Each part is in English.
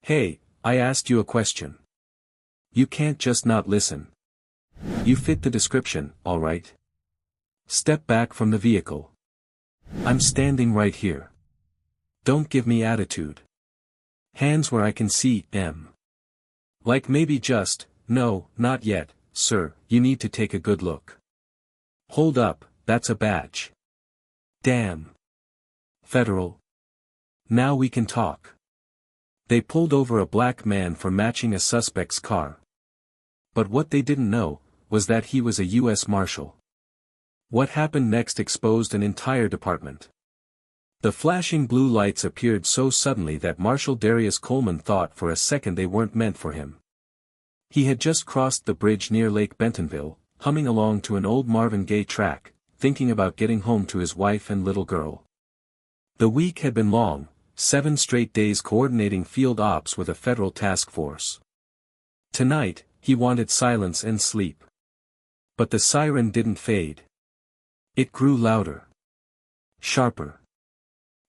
Hey, I asked you a question. You can't just not listen. You fit the description, all right? Step back from the vehicle. I'm standing right here. Don't give me attitude. Hands where I can see, Like maybe just, no, not yet, sir, you need to take a good look. Hold up, that's a badge. Damn. Federal. Now we can talk. They pulled over a black man for matching a suspect's car. But what they didn't know, was that he was a U.S. Marshal. What happened next exposed an entire department. The flashing blue lights appeared so suddenly that Marshal Darius Coleman thought for a second they weren't meant for him. He had just crossed the bridge near Lake Bentonville, humming along to an old Marvin Gaye track, thinking about getting home to his wife and little girl. The week had been long, 7 straight days coordinating field ops with a federal task force. Tonight, he wanted silence and sleep. But the siren didn't fade. It grew louder. Sharper.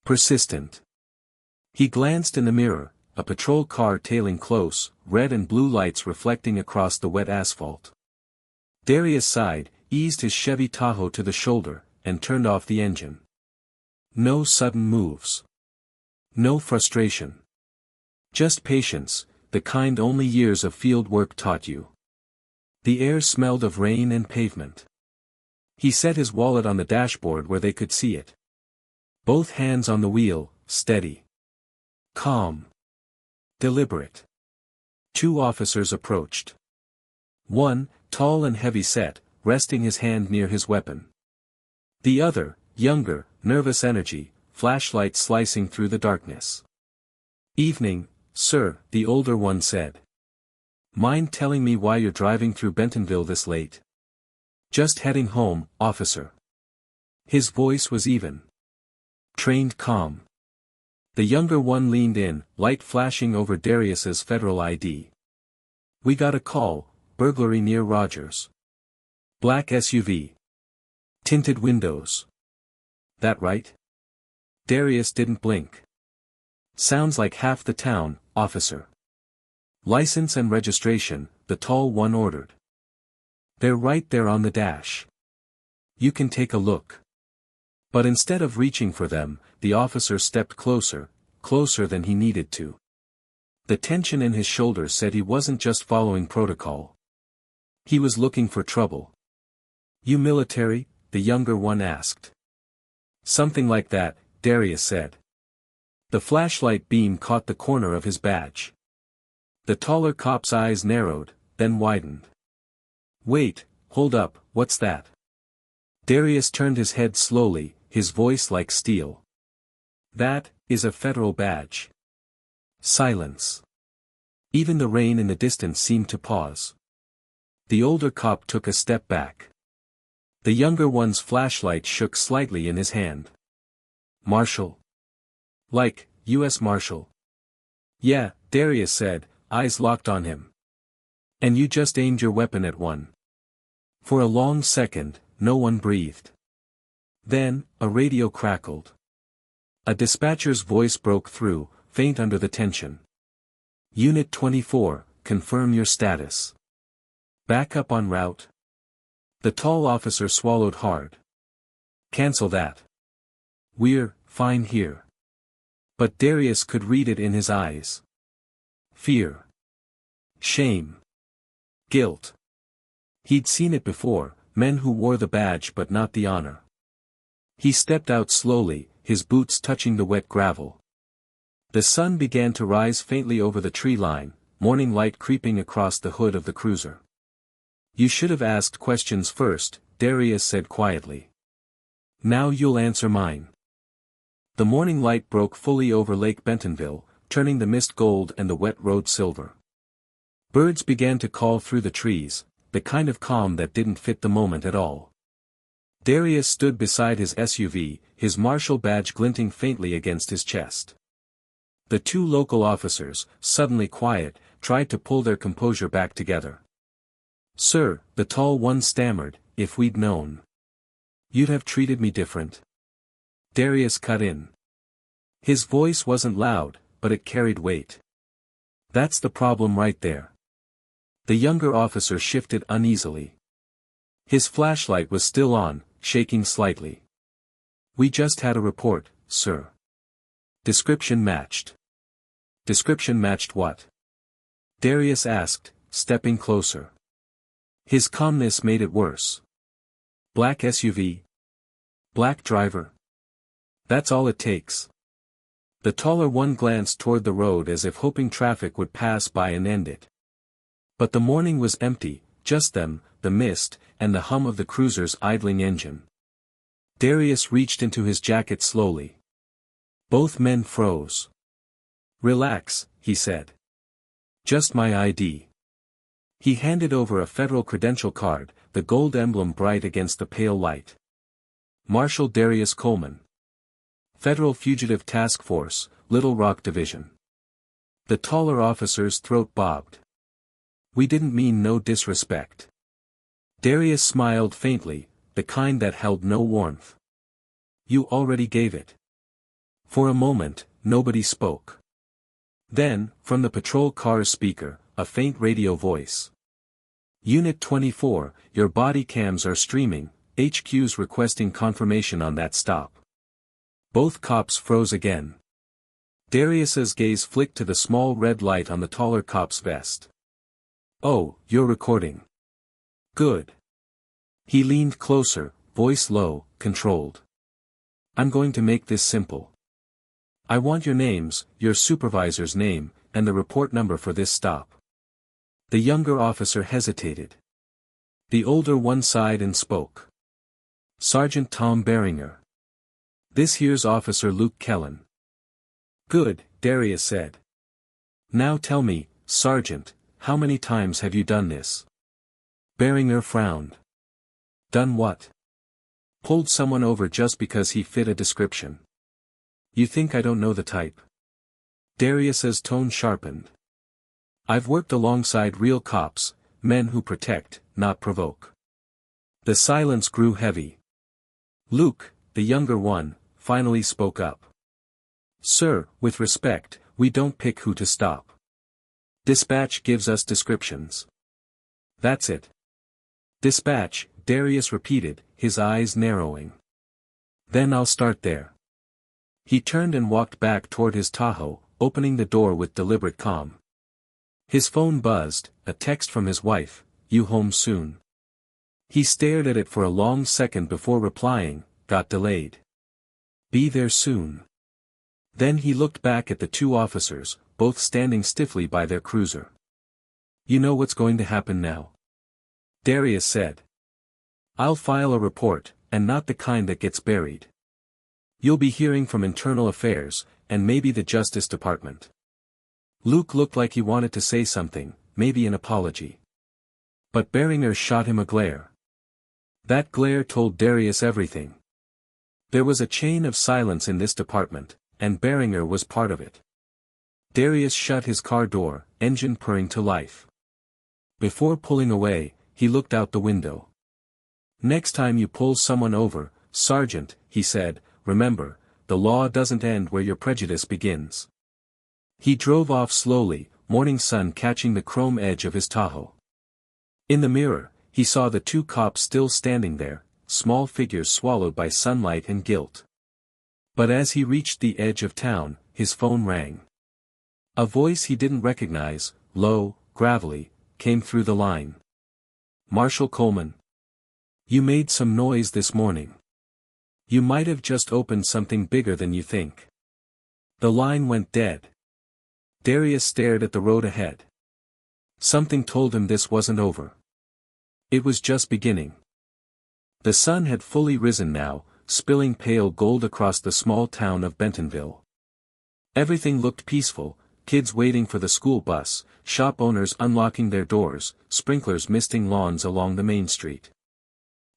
Persistent. He glanced in the mirror, a patrol car tailing close, red and blue lights reflecting across the wet asphalt. Darius sighed, eased his Chevy Tahoe to the shoulder, and turned off the engine. No sudden moves. No frustration. Just patience, the kind only years of field work taught you. The air smelled of rain and pavement. He set his wallet on the dashboard where they could see it. Both hands on the wheel, steady. Calm. Deliberate. 2 officers approached. One, tall and heavy-set, resting his hand near his weapon. The other, younger, nervous energy, flashlight slicing through the darkness. "Evening, sir," the older one said. "Mind telling me why you're driving through Bentonville this late?" "Just heading home, officer." His voice was even. Trained calm. The younger one leaned in, light flashing over Darius's federal ID. "We got a call, burglary near Rogers. Black SUV. Tinted windows. That right?" Darius didn't blink. "Sounds like half the town, officer." "License and registration," the tall one ordered. "They're right there on the dash. You can take a look." But instead of reaching for them, the officer stepped closer, closer than he needed to. The tension in his shoulders said he wasn't just following protocol. He was looking for trouble. "You military?" the younger one asked. "Something like that," Darius said. The flashlight beam caught the corner of his badge. The taller cop's eyes narrowed, then widened. "Wait, hold up, what's that?" Darius turned his head slowly, his voice like steel. "That is a federal badge." Silence. Even the rain in the distance seemed to pause. The older cop took a step back. The younger one's flashlight shook slightly in his hand. "Marshal?" "Like, U.S. Marshal." "Yeah," Darius said, eyes locked on him. "And you just aimed your weapon at one." For a long second, no one breathed. Then, a radio crackled. A dispatcher's voice broke through, faint under the tension. "Unit 24, confirm your status. Back up en route." The tall officer swallowed hard. "Cancel that. We're fine here." But Darius could read it in his eyes. Fear. Shame. Guilt. He'd seen it before, men who wore the badge but not the honor. He stepped out slowly, his boots touching the wet gravel. The sun began to rise faintly over the tree line, morning light creeping across the hood of the cruiser. "You should have asked questions first," Darius said quietly. "Now you'll answer mine." The morning light broke fully over Lake Bentonville, turning the mist gold and the wet road silver. Birds began to call through the trees, the kind of calm that didn't fit the moment at all. Darius stood beside his SUV, his Marshal badge glinting faintly against his chest. The 2 local officers, suddenly quiet, tried to pull their composure back together. "Sir," the tall one stammered, "if we'd known. You'd have treated me different." Darius cut in. His voice wasn't loud, but it carried weight. That's the problem right there. The younger officer shifted uneasily. His flashlight was still on, shaking slightly. We just had a report, sir. Description matched. Description matched what? Darius asked, stepping closer. His calmness made it worse. Black SUV. Black driver. That's all it takes. The taller one glanced toward the road as if hoping traffic would pass by and end it. But the morning was empty, just them, the mist, and the hum of the cruiser's idling engine. Darius reached into his jacket slowly. Both men froze. Relax, he said. Just my ID. He handed over a federal credential card, the gold emblem bright against the pale light. Marshal Darius Coleman. Federal Fugitive Task Force, Little Rock Division. The taller officer's throat bobbed. We didn't mean no disrespect. Darius smiled faintly, the kind that held no warmth. You already gave it. For a moment, nobody spoke. Then, from the patrol car's speaker, a faint radio voice. Unit 24, your body cams are streaming, HQ's requesting confirmation on that stop. Both cops froze again. Darius's gaze flicked to the small red light on the taller cop's vest. Oh, you're recording. Good. He leaned closer, voice low, controlled. I'm going to make this simple. I want your names, your supervisor's name, and the report number for this stop. The younger officer hesitated. The older one sighed and spoke. Sergeant Tom Beringer. This here's Officer Luke Kellen. Good, Darius said. Now tell me, Sergeant, how many times have you done this? Beringer frowned. Done what? Pulled someone over just because he fit a description. You think I don't know the type? Darius's tone sharpened. I've worked alongside real cops, men who protect, not provoke. The silence grew heavy. Luke, the younger one, finally spoke up. Sir, with respect, we don't pick who to stop. Dispatch gives us descriptions. That's it. Dispatch, Darius repeated, his eyes narrowing. Then I'll start there. He turned and walked back toward his Tahoe, opening the door with deliberate calm. His phone buzzed, a text from his wife, you home soon. He stared at it for a long second before replying, got delayed. Be there soon. Then he looked back at the two officers, both standing stiffly by their cruiser. You know what's going to happen now? Darius said. I'll file a report, and not the kind that gets buried. You'll be hearing from Internal Affairs, and maybe the Justice Department. Luke looked like he wanted to say something, maybe an apology. But Beringer shot him a glare. That glare told Darius everything. There was a chain of silence in this department, and Beringer was part of it. Darius shut his car door, engine purring to life. Before pulling away, he looked out the window. Next time you pull someone over, Sergeant, he said, remember, the law doesn't end where your prejudice begins. He drove off slowly, morning sun catching the chrome edge of his Tahoe. In the mirror, he saw the two cops still standing there, small figures swallowed by sunlight and guilt. But as he reached the edge of town, his phone rang. A voice he didn't recognize, low, gravelly, came through the line. Marshal Coleman. You made some noise this morning. You might have just opened something bigger than you think. The line went dead. Darius stared at the road ahead. Something told him this wasn't over. It was just beginning. The sun had fully risen now, spilling pale gold across the small town of Bentonville. Everything looked peaceful, kids waiting for the school bus, shop owners unlocking their doors, sprinklers misting lawns along the main street.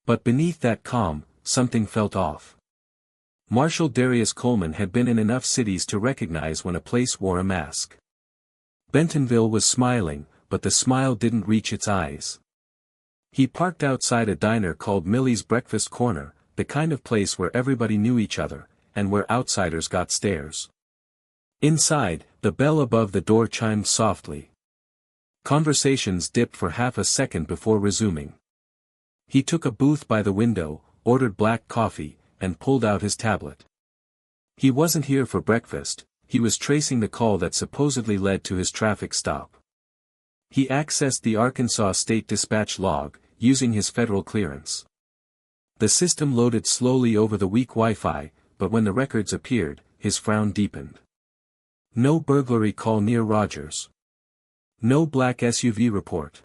But beneath that calm, something felt off. Marshal Darius Coleman had been in enough cities to recognize when a place wore a mask. Bentonville was smiling, but the smile didn't reach its eyes. He parked outside a diner called Millie's Breakfast Corner, the kind of place where everybody knew each other, and where outsiders got stares. Inside, the bell above the door chimed softly. Conversations dipped for half a second before resuming. He took a booth by the window, ordered black coffee, and pulled out his tablet. He wasn't here for breakfast, he was tracing the call that supposedly led to his traffic stop. He accessed the Arkansas State Dispatch log, using his federal clearance. The system loaded slowly over the weak Wi-Fi, but when the records appeared, his frown deepened. No burglary call near Rogers. No black SUV report.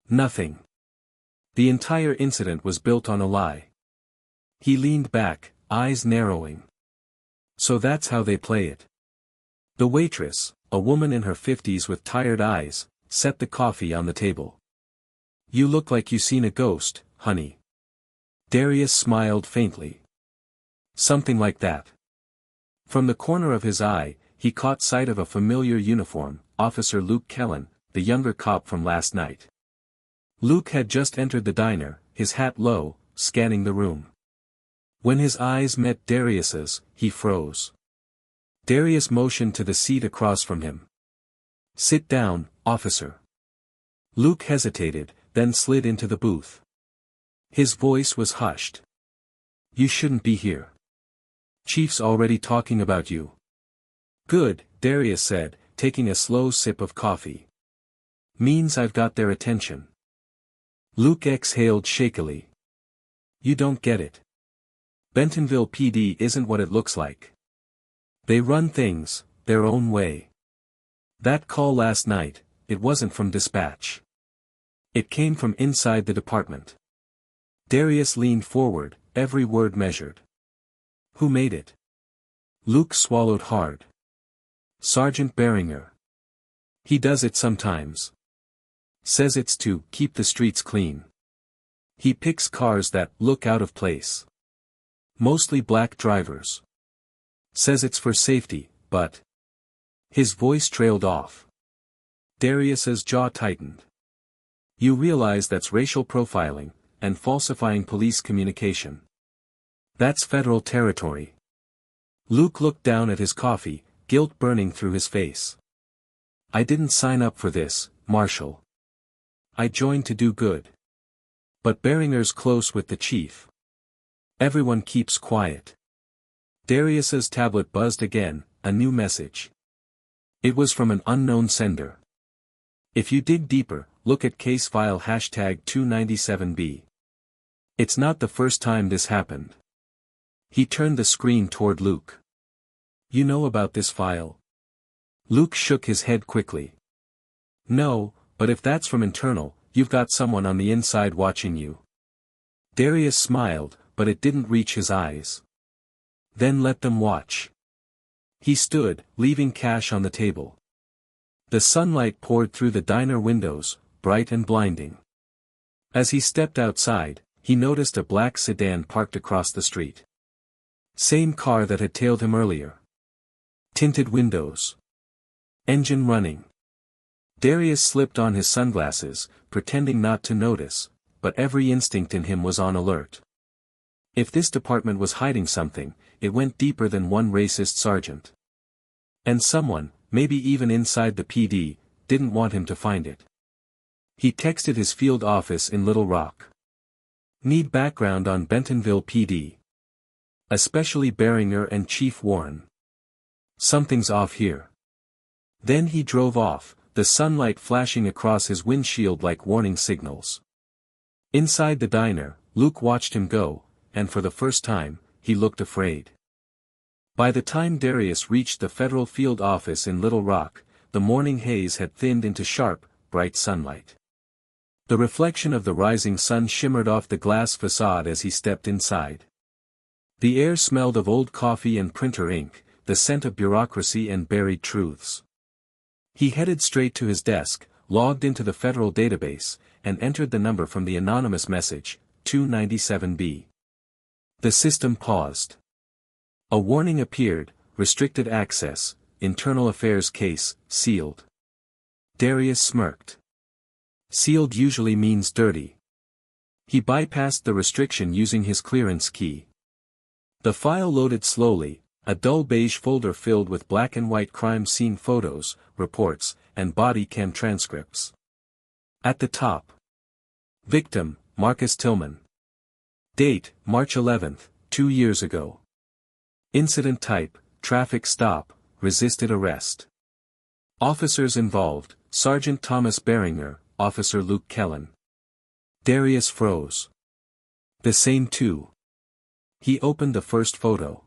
Nothing. The entire incident was built on a lie. He leaned back, eyes narrowing. So that's how they play it. The waitress, a woman in her 50s with tired eyes, set the coffee on the table. "You look like you seen a ghost, honey." Darius smiled faintly. Something like that. From the corner of his eye, he caught sight of a familiar uniform, Officer Luke Kellen, the younger cop from last night. Luke had just entered the diner, his hat low, scanning the room. When his eyes met Darius's, he froze. Darius motioned to the seat across from him. "Sit down, officer." Luke hesitated, then slid into the booth. His voice was hushed. "You shouldn't be here. Chief's already talking about you." "Good," Darius said, taking a slow sip of coffee. "Means I've got their attention." Luke exhaled shakily. "You don't get it. Bentonville PD isn't what it looks like. They run things, their own way. That call last night, it wasn't from dispatch. It came from inside the department." Darius leaned forward, every word measured. "Who made it?" Luke swallowed hard. "Sergeant Beringer. He does it sometimes. Says it's to keep the streets clean. He picks cars that look out of place. Mostly black drivers. Says it's for safety, but..." His voice trailed off. Darius's jaw tightened. "You realize that's racial profiling, and falsifying police communication. That's federal territory." Luke looked down at his coffee, guilt burning through his face. "I didn't sign up for this, Marshal. I joined to do good. But Beringer's close with the chief. Everyone keeps quiet." Darius's tablet buzzed again, a new message. It was from an unknown sender. "If you dig deeper, look at case file #297B. It's not the first time this happened." He turned the screen toward Luke. "You know about this file?" Luke shook his head quickly. "No, but if that's from internal, you've got someone on the inside watching you." Darius smiled, but it didn't reach his eyes. "Then let them watch." He stood, leaving cash on the table. The sunlight poured through the diner windows, bright and blinding. As he stepped outside, he noticed a black sedan parked across the street. Same car that had tailed him earlier. Tinted windows. Engine running. Darius slipped on his sunglasses, pretending not to notice, but every instinct in him was on alert. If this department was hiding something, it went deeper than one racist sergeant. And someone, maybe even inside the PD, didn't want him to find it. He texted his field office in Little Rock. "Need background on Bentonville PD. Especially Beringer and Chief Warren. Something's off here." Then he drove off, the sunlight flashing across his windshield like warning signals. Inside the diner, Luke watched him go, and for the first time, he looked afraid. By the time Darius reached the federal field office in Little Rock, the morning haze had thinned into sharp, bright sunlight. The reflection of the rising sun shimmered off the glass facade as he stepped inside. The air smelled of old coffee and printer ink, the scent of bureaucracy and buried truths. He headed straight to his desk, logged into the federal database, and entered the number from the anonymous message, 297B. The system paused. A warning appeared, restricted access, internal affairs case, sealed. Darius smirked. Sealed usually means dirty. He bypassed the restriction using his clearance key. The file loaded slowly, A dull beige folder filled with black and white crime scene photos, reports, and body cam transcripts. At the top. Victim, Marcus Tillman. Date, March 11, 2 years ago. Incident type, traffic stop, resisted arrest. Officers involved, Sergeant Thomas Beringer, Officer Luke Kellen. Darius froze. The same too. He opened the first photo.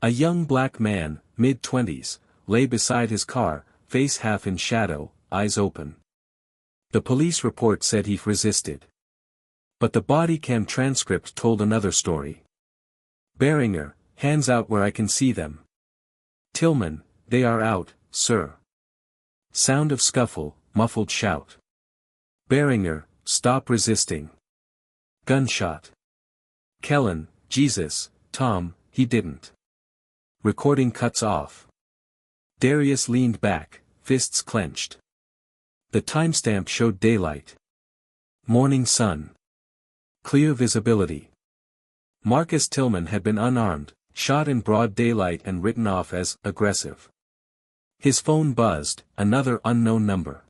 A young black man, mid-20s, lay beside his car, face half in shadow, eyes open. The police report said he resisted. But the body cam transcript told another story. Beringer, hands out where I can see them. Tillman, they are out, sir. Sound of scuffle, muffled shout. Beringer, stop resisting. Gunshot. Kellen, Jesus, Tom, he didn't. Recording cuts off. Darius leaned back, fists clenched. The timestamp showed daylight. Morning sun. Clear visibility. Marcus Tillman had been unarmed, shot in broad daylight and written off as aggressive. His phone buzzed, another unknown number.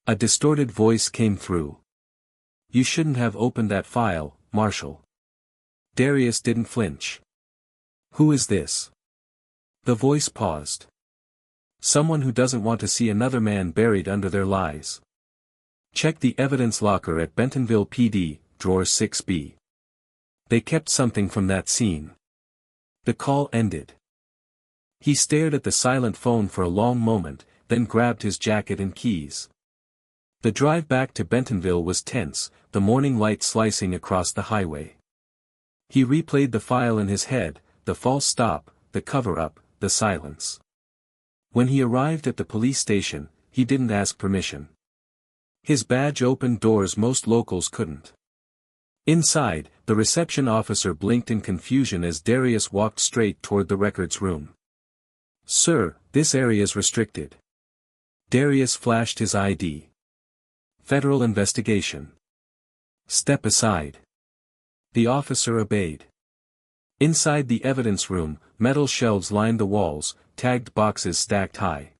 A distorted voice came through. You shouldn't have opened that file, Marshal. Darius didn't flinch. Who is this? The voice paused. Someone who doesn't want to see another man buried under their lies. Check the evidence locker at Bentonville PD, drawer 6B. They kept something from that scene. The call ended. He stared at the silent phone for a long moment, then grabbed his jacket and keys. The drive back to Bentonville was tense, the morning light slicing across the highway. He replayed the file in his head, the false stop, the cover-up, the silence. When he arrived at the police station, he didn't ask permission. His badge opened doors most locals couldn't. Inside, the reception officer blinked in confusion as Darius walked straight toward the records room. Sir, this area's restricted. Darius flashed his ID. Federal investigation. Step aside. The officer obeyed. Inside the evidence room, metal shelves lined the walls, tagged boxes stacked high.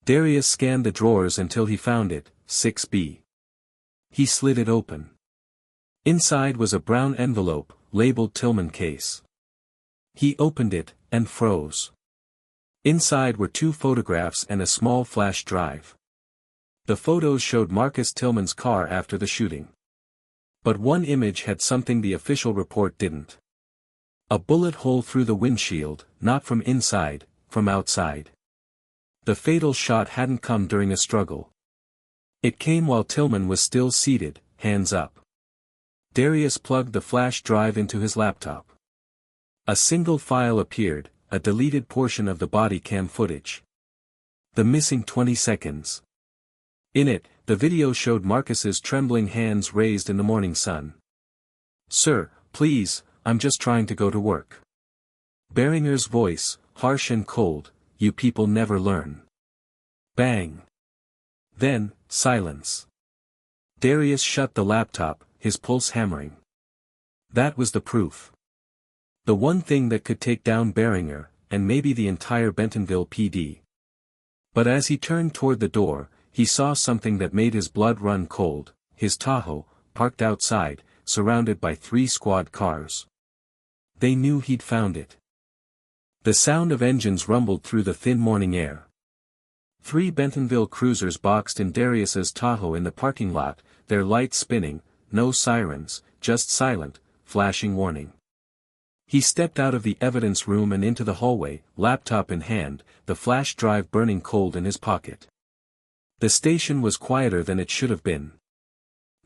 Darius scanned the drawers until he found it, 6B. He slid it open. Inside was a brown envelope, labeled Tillman case. He opened it, and froze. Inside were 2 photographs and a small flash drive. The photos showed Marcus Tillman's car after the shooting. But one image had something the official report didn't. A bullet hole through the windshield, not from inside, from outside. The fatal shot hadn't come during a struggle. It came while Tillman was still seated, hands up. Darius plugged the flash drive into his laptop. A single file appeared, a deleted portion of the body cam footage. The missing 20 seconds. In it, the video showed Marcus's trembling hands raised in the morning sun. Sir, please, I'm just trying to go to work. Beringer's voice, harsh and cold, you people never learn. Bang. Then, silence. Darius shut the laptop, his pulse hammering. That was the proof. The one thing that could take down Beringer, and maybe the entire Bentonville PD. But as he turned toward the door, he saw something that made his blood run cold, his Tahoe, parked outside, surrounded by 3 squad cars. They knew he'd found it. The sound of engines rumbled through the thin morning air. 3 Bentonville cruisers boxed in Darius's Tahoe in the parking lot, their lights spinning, no sirens, just silent, flashing warning. He stepped out of the evidence room and into the hallway, laptop in hand, the flash drive burning cold in his pocket. The station was quieter than it should have been.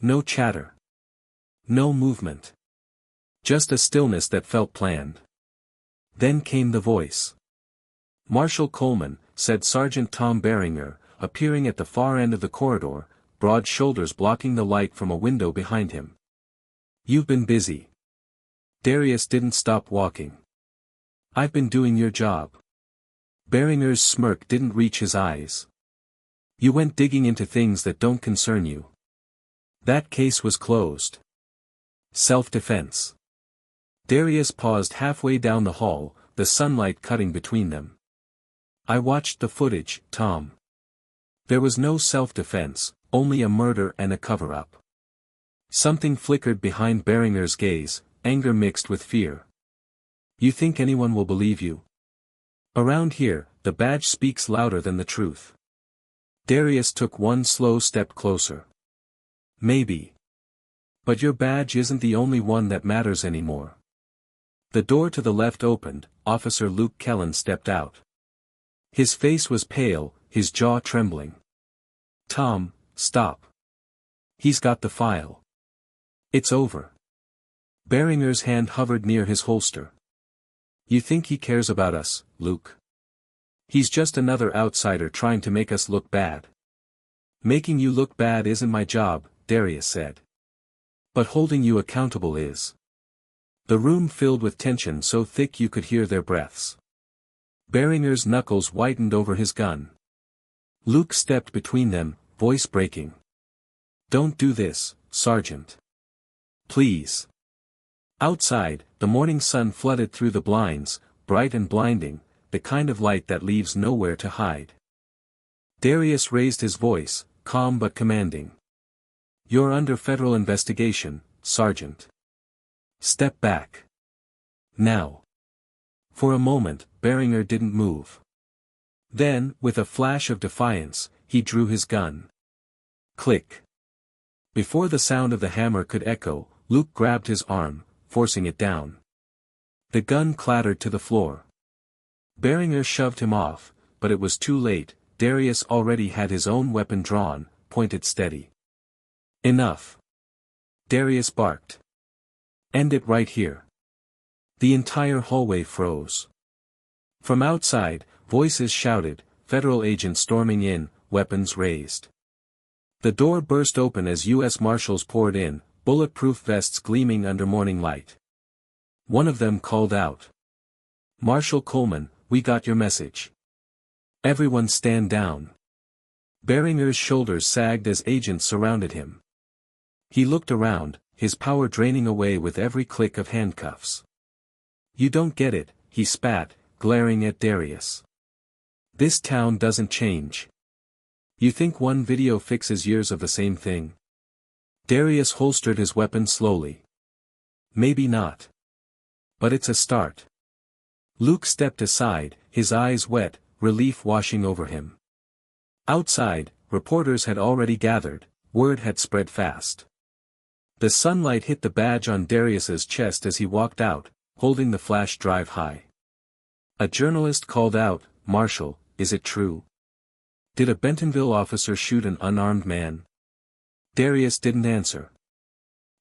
No chatter. No movement. Just a stillness that felt planned. Then came the voice. Marshal Coleman, said Sergeant Tom Beringer, appearing at the far end of the corridor, broad shoulders blocking the light from a window behind him. You've been busy. Darius didn't stop walking. I've been doing your job. Beringer's smirk didn't reach his eyes. You went digging into things that don't concern you. That case was closed. Self-defense. Darius paused halfway down the hall, the sunlight cutting between them. I watched the footage, Tom. There was no self-defense, only a murder and a cover-up. Something flickered behind Beringer's gaze, anger mixed with fear. You think anyone will believe you? Around here, the badge speaks louder than the truth. Darius took one slow step closer. Maybe. But your badge isn't the only one that matters anymore. The door to the left opened, Officer Luke Kellen stepped out. His face was pale, his jaw trembling. Tom, stop. He's got the file. It's over. Beringer's hand hovered near his holster. You think he cares about us, Luke? He's just another outsider trying to make us look bad. Making you look bad isn't my job, Darius said. But holding you accountable is. The room filled with tension so thick you could hear their breaths. Beringer's knuckles whitened over his gun. Luke stepped between them, voice breaking. Don't do this, Sergeant. Please. Outside, the morning sun flooded through the blinds, bright and blinding, the kind of light that leaves nowhere to hide. Darius raised his voice, calm but commanding. You're under federal investigation, Sergeant. Step back. Now. For a moment, Beringer didn't move. Then, with a flash of defiance, he drew his gun. Click. Before the sound of the hammer could echo, Luke grabbed his arm, forcing it down. The gun clattered to the floor. Beringer shoved him off, but it was too late. Darius already had his own weapon drawn, pointed steady. Enough. Darius barked. End it right here. The entire hallway froze. From outside, voices shouted, federal agents storming in, weapons raised. The door burst open as U.S. Marshals poured in, bulletproof vests gleaming under morning light. One of them called out. Marshal Coleman, we got your message. Everyone stand down. Beringer's shoulders sagged as agents surrounded him. He looked around, his power draining away with every click of handcuffs. You don't get it, he spat, glaring at Darius. This town doesn't change. You think one video fixes years of the same thing? Darius holstered his weapon slowly. Maybe not. But it's a start. Luke stepped aside, his eyes wet, relief washing over him. Outside, reporters had already gathered, word had spread fast. The sunlight hit the badge on Darius's chest as he walked out, holding the flash drive high. A journalist called out, Marshal, is it true? Did a Bentonville officer shoot an unarmed man? Darius didn't answer.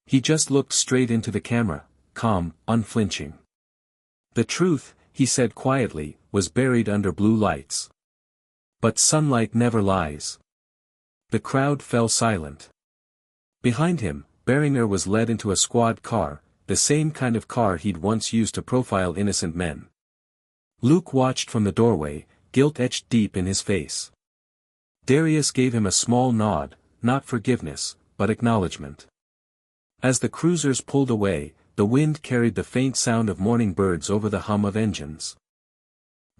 He just looked straight into the camera, calm, unflinching. The truth, he said quietly, was buried under blue lights. But sunlight never lies. The crowd fell silent. Behind him, Beringer was led into a squad car, the same kind of car he'd once used to profile innocent men. Luke watched from the doorway, guilt etched deep in his face. Darius gave him a small nod, not forgiveness, but acknowledgement. As the cruisers pulled away, the wind carried the faint sound of morning birds over the hum of engines.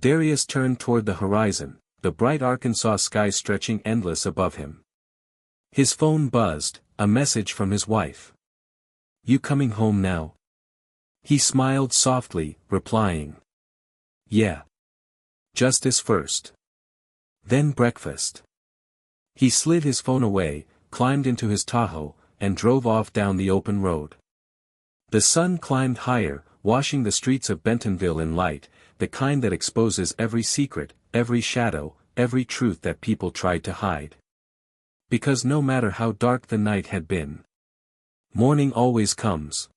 Darius turned toward the horizon, the bright Arkansas sky stretching endless above him. His phone buzzed, a message from his wife. You coming home now? He smiled softly, replying. Yeah. Justice first. Then breakfast. He slid his phone away, climbed into his Tahoe, and drove off down the open road. The sun climbed higher, washing the streets of Bentonville in light, the kind that exposes every secret, every shadow, every truth that people tried to hide. Because no matter how dark the night had been, morning always comes.